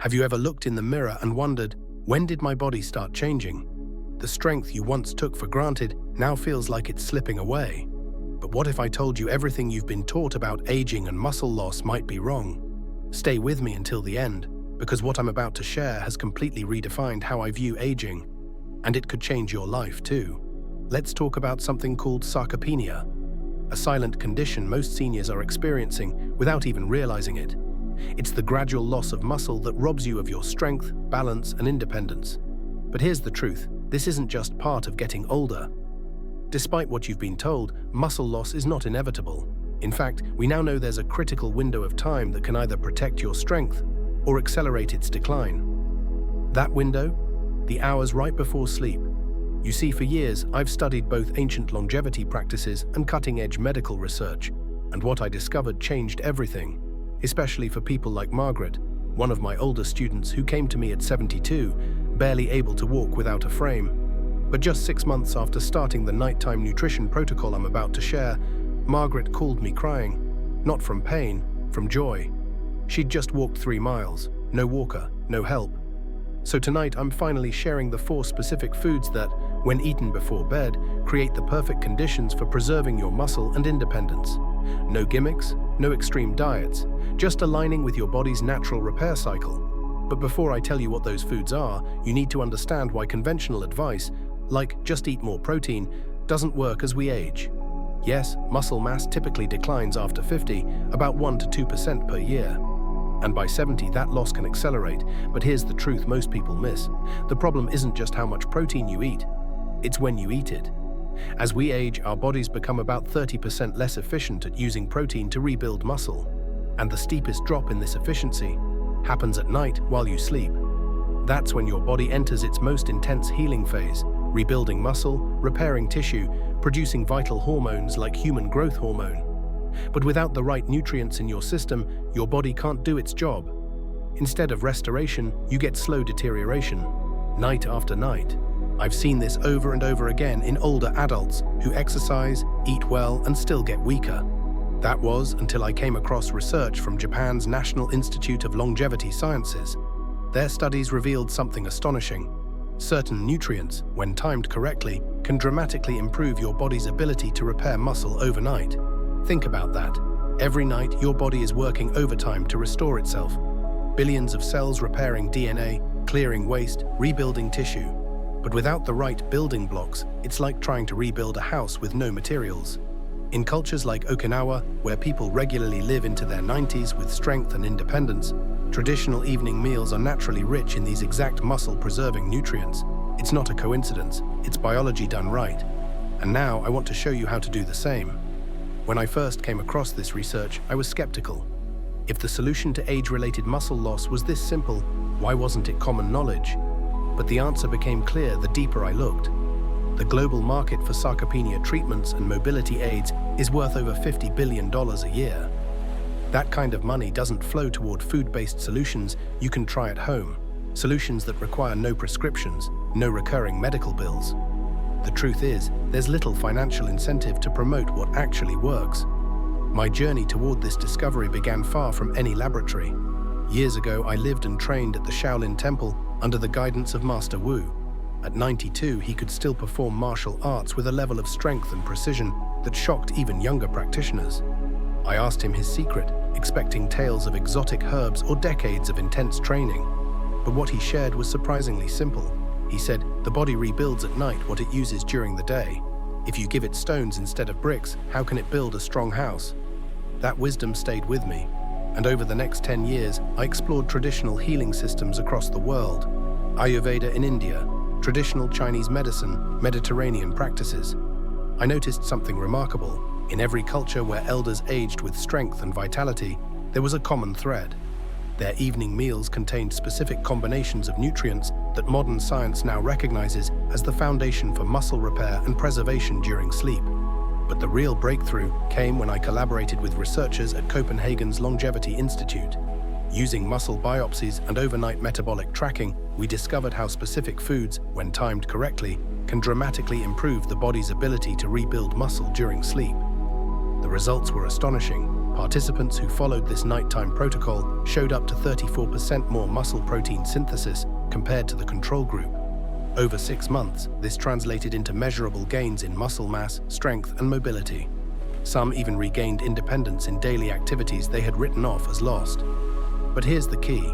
Have you ever looked in the mirror and wondered, when did my body start changing? The strength you once took for granted now feels like it's slipping away. But what if I told you everything you've been taught about aging and muscle loss might be wrong? Stay with me until the end, because what I'm about to share has completely redefined how I view aging, and it could change your life too. Let's talk about something called sarcopenia, a silent condition most seniors are experiencing without even realizing it. It's the gradual loss of muscle that robs you of your strength, balance, and independence. But here's the truth, this isn't just part of getting older. Despite what you've been told, muscle loss is not inevitable. In fact, we now know there's a critical window of time that can either protect your strength or accelerate its decline. That window? The hours right before sleep. You see, for years, I've studied both ancient longevity practices and cutting-edge medical research, and what I discovered changed everything, especially for people like Margaret, one of my older students who came to me at 72, barely able to walk without a frame. But just 6 months after starting the nighttime nutrition protocol I'm about to share, Margaret called me crying, not from pain, from joy. She'd just walked 3 miles, no walker, no help. So tonight I'm finally sharing the 4 specific foods that, when eaten before bed, create the perfect conditions for preserving your muscle and independence. No gimmicks, no extreme diets, just aligning with your body's natural repair cycle. But before I tell you what those foods are, you need to understand why conventional advice, like just eat more protein, doesn't work as we age. Yes, muscle mass typically declines after 50, about 1 to 2% per year. And by 70, that loss can accelerate. But here's the truth most people miss. The problem isn't just how much protein you eat, it's when you eat it. As we age, our bodies become about 30% less efficient at using protein to rebuild muscle. And the steepest drop in this efficiency happens at night while you sleep. That's when your body enters its most intense healing phase, rebuilding muscle, repairing tissue, producing vital hormones like human growth hormone. But without the right nutrients in your system, your body can't do its job. Instead of restoration, you get slow deterioration, night after night. I've seen this over and over again in older adults who exercise, eat well, and still get weaker. That was until I came across research from Japan's National Institute of Longevity Sciences. Their studies revealed something astonishing. Certain nutrients, when timed correctly, can dramatically improve your body's ability to repair muscle overnight. Think about that. Every night, your body is working overtime to restore itself. Billions of cells repairing DNA, clearing waste, rebuilding tissue. But without the right building blocks, it's like trying to rebuild a house with no materials. In cultures like Okinawa, where people regularly live into their 90s with strength and independence, traditional evening meals are naturally rich in these exact muscle-preserving nutrients. It's not a coincidence, it's biology done right. And now I want to show you how to do the same. When I first came across this research, I was skeptical. If the solution to age-related muscle loss was this simple, why wasn't it common knowledge? But the answer became clear the deeper I looked. The global market for sarcopenia treatments and mobility aids is worth over $50 billion a year. That kind of money doesn't flow toward food-based solutions you can try at home, solutions that require no prescriptions, no recurring medical bills. The truth is, there's little financial incentive to promote what actually works. My journey toward this discovery began far from any laboratory. Years ago, I lived and trained at the Shaolin Temple under the guidance of Master Wu. At 92, he could still perform martial arts with a level of strength and precision that shocked even younger practitioners. I asked him his secret, expecting tales of exotic herbs or decades of intense training. But what he shared was surprisingly simple. He said, the body rebuilds at night what it uses during the day. If you give it stones instead of bricks, how can it build a strong house? That wisdom stayed with me, and over the next 10 years, I explored traditional healing systems across the world. Ayurveda in India, traditional Chinese medicine, Mediterranean practices. I noticed something remarkable. In every culture where elders aged with strength and vitality, there was a common thread. Their evening meals contained specific combinations of nutrients that modern science now recognizes as the foundation for muscle repair and preservation during sleep. But the real breakthrough came when I collaborated with researchers at Copenhagen's Longevity Institute. Using muscle biopsies and overnight metabolic tracking, we discovered how specific foods, when timed correctly, can dramatically improve the body's ability to rebuild muscle during sleep. The results were astonishing. Participants who followed this nighttime protocol showed up to 34% more muscle protein synthesis compared to the control group. Over 6 months, this translated into measurable gains in muscle mass, strength, and mobility. Some even regained independence in daily activities they had written off as lost. But here's the key.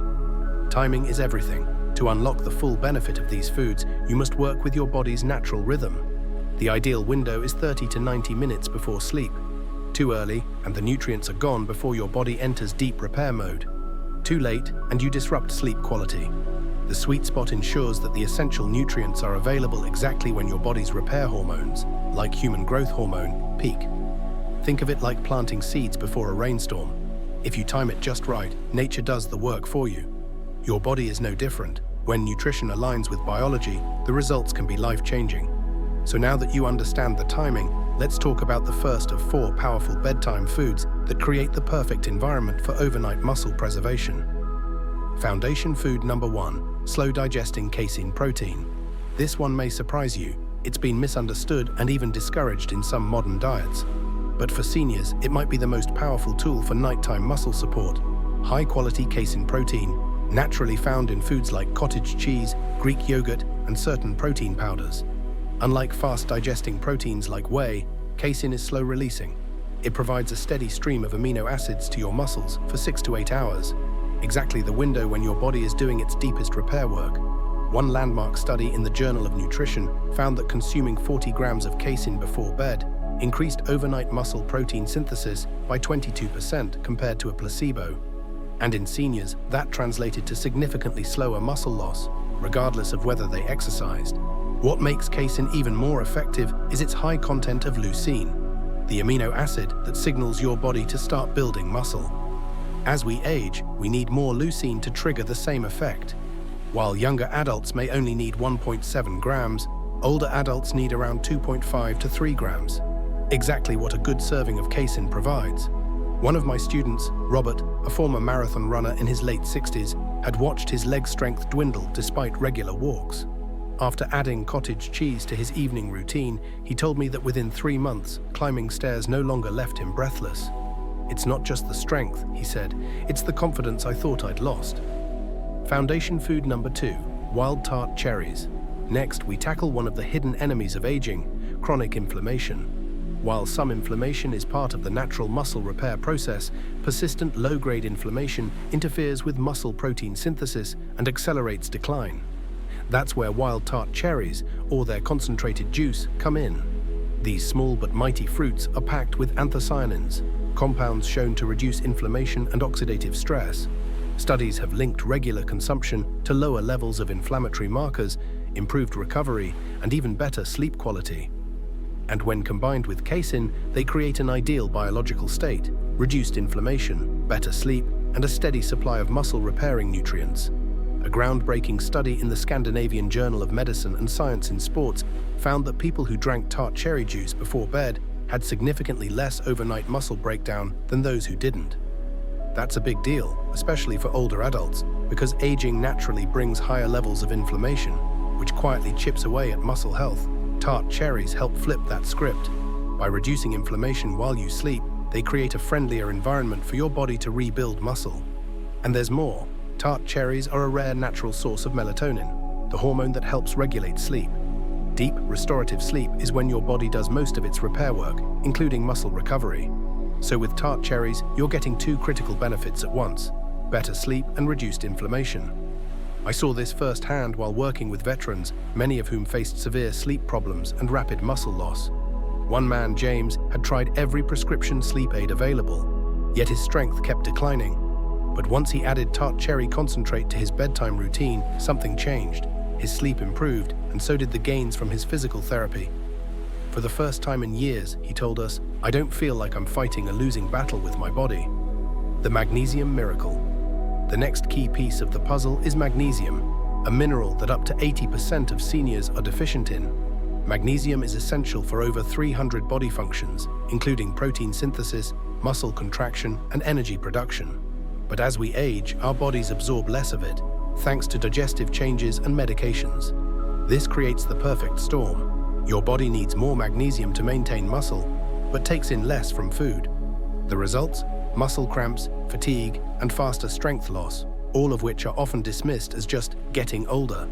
Timing is everything. To unlock the full benefit of these foods, you must work with your body's natural rhythm. The ideal window is 30 to 90 minutes before sleep. Too early, and the nutrients are gone before your body enters deep repair mode. Too late, and you disrupt sleep quality. The sweet spot ensures that the essential nutrients are available exactly when your body's repair hormones, like human growth hormone, peak. Think of it like planting seeds before a rainstorm. If you time it just right, nature does the work for you. Your body is no different. When nutrition aligns with biology, the results can be life-changing. So now that you understand the timing, let's talk about the first of 4 powerful bedtime foods that create the perfect environment for overnight muscle preservation. Foundation food number 1, slow-digesting casein protein. This one may surprise you. It's been misunderstood and even discouraged in some modern diets. But for seniors, it might be the most powerful tool for nighttime muscle support. High-quality casein protein, naturally found in foods like cottage cheese, Greek yogurt, and certain protein powders. Unlike fast-digesting proteins like whey, casein is slow-releasing. It provides a steady stream of amino acids to your muscles for 6 to 8 hours, exactly the window when your body is doing its deepest repair work. One landmark study in the Journal of Nutrition found that consuming 40 grams of casein before bed increased overnight muscle protein synthesis by 22% compared to a placebo. And in seniors, that translated to significantly slower muscle loss, regardless of whether they exercised. What makes casein even more effective is its high content of leucine, the amino acid that signals your body to start building muscle. As we age, we need more leucine to trigger the same effect. While younger adults may only need 1.7 grams, older adults need around 2.5 to 3 grams. Exactly what a good serving of casein provides. One of my students, Robert, a former marathon runner in his late 60s, had watched his leg strength dwindle despite regular walks. After adding cottage cheese to his evening routine, he told me that within 3 months, climbing stairs no longer left him breathless. "It's not just the strength," he said, "it's the confidence I thought I'd lost." Foundation food number 2, wild tart cherries. Next, we tackle one of the hidden enemies of aging, chronic inflammation. While some inflammation is part of the natural muscle repair process, persistent low-grade inflammation interferes with muscle protein synthesis and accelerates decline. That's where wild tart cherries, or their concentrated juice, come in. These small but mighty fruits are packed with anthocyanins, compounds shown to reduce inflammation and oxidative stress. Studies have linked regular consumption to lower levels of inflammatory markers, improved recovery, and even better sleep quality. And when combined with casein, they create an ideal biological state: reduced inflammation, better sleep, and a steady supply of muscle-repairing nutrients. A groundbreaking study in the Scandinavian Journal of Medicine and Science in Sports found that people who drank tart cherry juice before bed had significantly less overnight muscle breakdown than those who didn't. That's a big deal, especially for older adults, because aging naturally brings higher levels of inflammation, which quietly chips away at muscle health. Tart cherries help flip that script. By reducing inflammation while you sleep, they create a friendlier environment for your body to rebuild muscle. And there's more. Tart cherries are a rare natural source of melatonin, the hormone that helps regulate sleep. Deep, restorative sleep is when your body does most of its repair work, including muscle recovery. So with tart cherries, you're getting 2 critical benefits at once: better sleep and reduced inflammation. I saw this firsthand while working with veterans, many of whom faced severe sleep problems and rapid muscle loss. One man, James, had tried every prescription sleep aid available, yet his strength kept declining. But once he added tart cherry concentrate to his bedtime routine, something changed. His sleep improved, and so did the gains from his physical therapy. For the first time in years, he told us, "I don't feel like I'm fighting a losing battle with my body." The magnesium miracle. The next key piece of the puzzle is magnesium, a mineral that up to 80% of seniors are deficient in. Magnesium is essential for over 300 body functions, including protein synthesis, muscle contraction, and energy production. But as we age, our bodies absorb less of it, thanks to digestive changes and medications. This creates the perfect storm. Your body needs more magnesium to maintain muscle, but takes in less from food. The results? muscle cramps, fatigue, and faster strength loss, all of which are often dismissed as just getting older.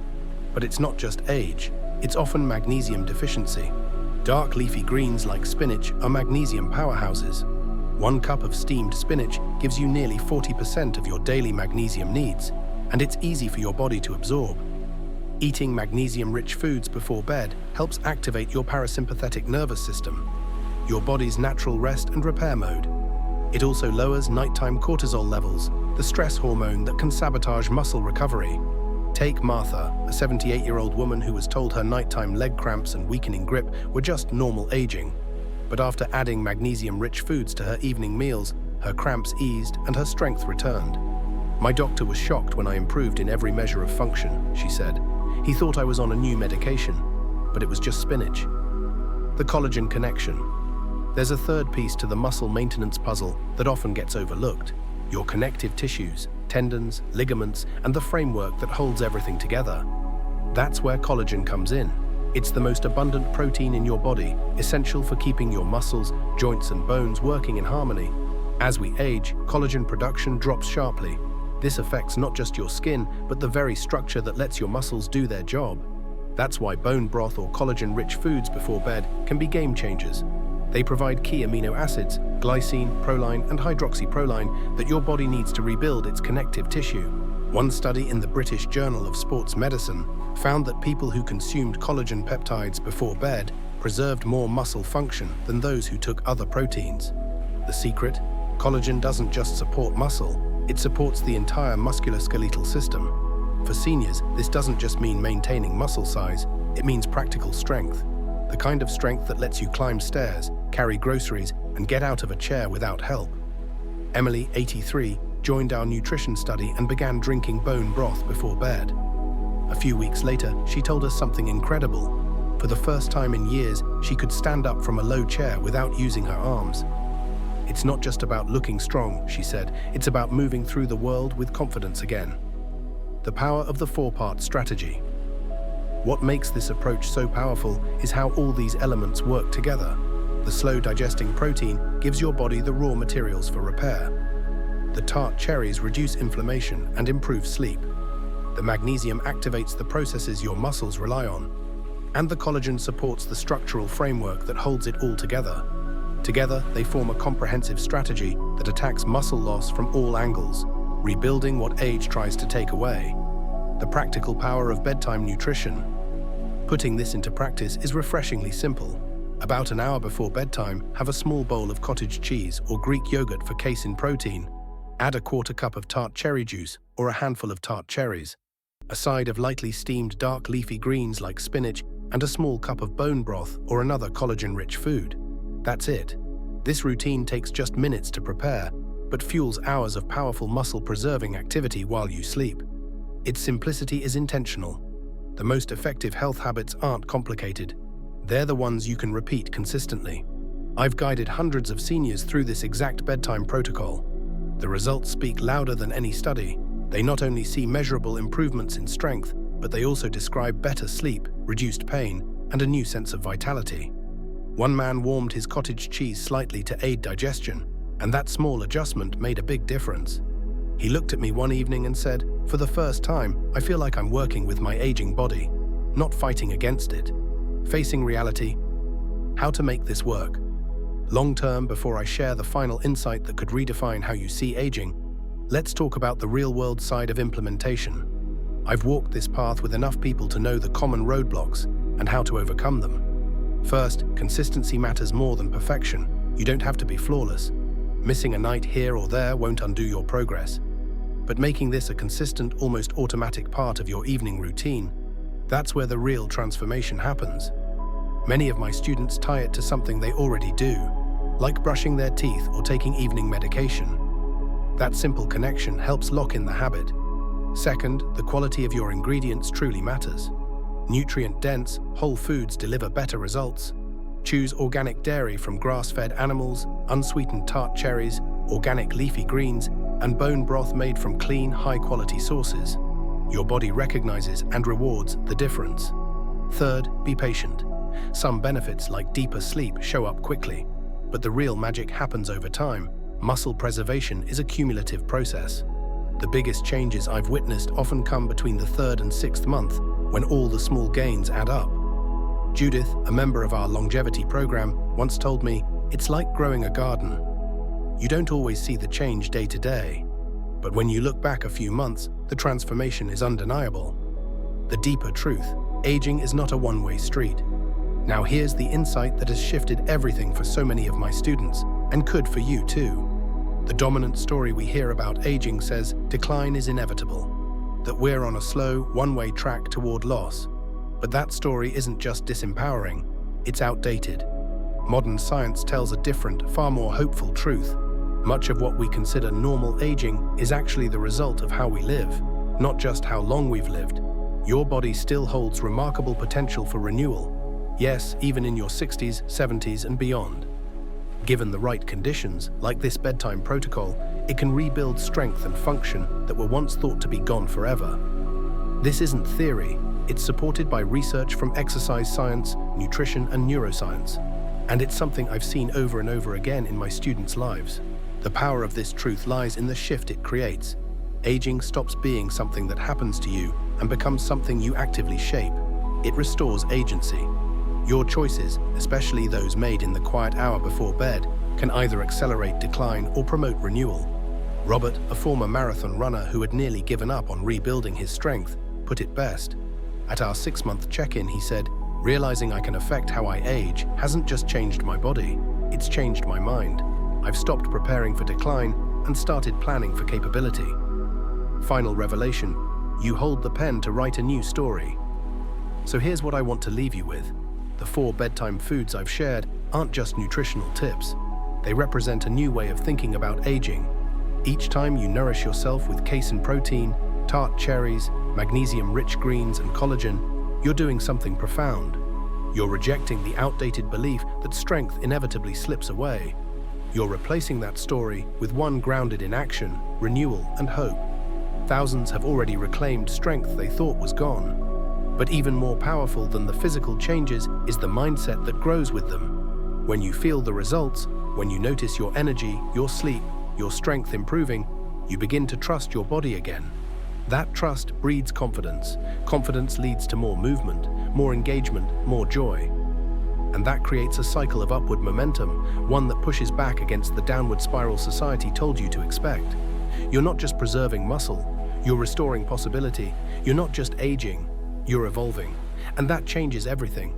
But it's not just age, it's often magnesium deficiency. Dark leafy greens like spinach are magnesium powerhouses. 1 cup of steamed spinach gives you nearly 40% of your daily magnesium needs, and it's easy for your body to absorb. Eating magnesium-rich foods before bed helps activate your parasympathetic nervous system, your body's natural rest and repair mode. It also lowers nighttime cortisol levels, the stress hormone that can sabotage muscle recovery. Take Martha, a 78-year-old woman who was told her nighttime leg cramps and weakening grip were just normal aging. But after adding magnesium-rich foods to her evening meals, her cramps eased and her strength returned. "My doctor was shocked when I improved in every measure of function," she said. "He thought I was on a new medication, but it was just spinach." The collagen connection. There's a third piece to the muscle maintenance puzzle that often gets overlooked: your connective tissues, tendons, ligaments, and the framework that holds everything together. That's where collagen comes in. It's the most abundant protein in your body, essential for keeping your muscles, joints, and bones working in harmony. As we age, collagen production drops sharply. This affects not just your skin, but the very structure that lets your muscles do their job. That's why bone broth or collagen-rich foods before bed can be game changers. They provide key amino acids, glycine, proline, and hydroxyproline, that your body needs to rebuild its connective tissue. One study in the British Journal of Sports Medicine found that people who consumed collagen peptides before bed preserved more muscle function than those who took other proteins. The secret? Collagen doesn't just support muscle, it supports the entire musculoskeletal system. For seniors, this doesn't just mean maintaining muscle size, it means practical strength. The kind of strength that lets you climb stairs, carry groceries, and get out of a chair without help. Emily, 83, joined our nutrition study and began drinking bone broth before bed. A few weeks later, she told us something incredible. For the first time in years, she could stand up from a low chair without using her arms. "It's not just about looking strong," she said, "it's about moving through the world with confidence again." The power of the 4-part strategy. What makes this approach so powerful is how all these elements work together. The slow-digesting protein gives your body the raw materials for repair. The tart cherries reduce inflammation and improve sleep. The magnesium activates the processes your muscles rely on. And the collagen supports the structural framework that holds it all together. Together, they form a comprehensive strategy that attacks muscle loss from all angles, rebuilding what age tries to take away. The practical power of bedtime nutrition. Putting this into practice is refreshingly simple. About an hour before bedtime, have a small bowl of cottage cheese or Greek yogurt for casein protein. Add a 1/4 cup of tart cherry juice or a handful of tart cherries, a side of lightly steamed dark leafy greens like spinach, and a small cup of bone broth or another collagen-rich food. That's it. This routine takes just minutes to prepare, but fuels hours of powerful muscle-preserving activity while you sleep. Its simplicity is intentional. The most effective health habits aren't complicated. They're the ones you can repeat consistently. I've guided hundreds of seniors through this exact bedtime protocol. The results speak louder than any study. They not only see measurable improvements in strength, but they also describe better sleep, reduced pain, and a new sense of vitality. One man warmed his cottage cheese slightly to aid digestion, and that small adjustment made a big difference. He looked at me one evening and said, "For the first time, I feel like I'm working with my aging body, not fighting against it." Facing reality. How to make this work. Long-term, before I share the final insight that could redefine how you see aging, let's talk about the real-world side of implementation. I've walked this path with enough people to know the common roadblocks and how to overcome them. First, consistency matters more than perfection. You don't have to be flawless. Missing a night here or there won't undo your progress. But making this a consistent, almost automatic part of your evening routine, that's where the real transformation happens. Many of my students tie it to something they already do, like brushing their teeth or taking evening medication. That simple connection helps lock in the habit. Second, the quality of your ingredients truly matters. Nutrient-dense, whole foods deliver better results. Choose organic dairy from grass-fed animals, unsweetened tart cherries, organic leafy greens, and bone broth made from clean, high-quality sources. Your body recognizes and rewards the difference. Third, be patient. Some benefits like deeper sleep show up quickly, but the real magic happens over time. Muscle preservation is a cumulative process. The biggest changes I've witnessed often come between the 3rd and 6th month, when all the small gains add up. Judith, a member of our longevity program, once told me, "It's like growing a garden. You don't always see the change day to day, but when you look back a few months, the transformation is undeniable." The deeper truth: aging is not a one-way street. Now here's the insight that has shifted everything for so many of my students, and could for you too. The dominant story we hear about aging says decline is inevitable, that we're on a slow, one-way track toward loss. But that story isn't just disempowering, it's outdated. Modern science tells a different, far more hopeful truth. Much of what we consider normal aging is actually the result of how we live, not just how long we've lived. Your body still holds remarkable potential for renewal. Yes, even in your 60s, 70s, and beyond. Given the right conditions, like this bedtime protocol, it can rebuild strength and function that were once thought to be gone forever. This isn't theory, it's supported by research from exercise science, nutrition, and neuroscience. And it's something I've seen over and over again in my students' lives. The power of this truth lies in the shift it creates. Aging stops being something that happens to you and becomes something you actively shape. It restores agency. Your choices, especially those made in the quiet hour before bed, can either accelerate decline or promote renewal. Robert, a former marathon runner who had nearly given up on rebuilding his strength, put it best. At our 6-month check-in, he said, "Realizing I can affect how I age hasn't just changed my body, it's changed my mind. I've stopped preparing for decline and started planning for capability." Final revelation: you hold the pen to write a new story. So here's what I want to leave you with. The 4 bedtime foods I've shared aren't just nutritional tips. They represent a new way of thinking about aging. Each time you nourish yourself with casein protein, tart cherries, magnesium-rich greens, and collagen, you're doing something profound. You're rejecting the outdated belief that strength inevitably slips away. You're replacing that story with one grounded in action, renewal, and hope. Thousands have already reclaimed strength they thought was gone. But even more powerful than the physical changes is the mindset that grows with them. When you feel the results, when you notice your energy, your sleep, your strength improving, you begin to trust your body again. That trust breeds confidence. Confidence leads to more movement, more engagement, more joy. And that creates a cycle of upward momentum, one that pushes back against the downward spiral society told you to expect. You're not just preserving muscle, you're restoring possibility. You're not just aging, you're evolving. And that changes everything.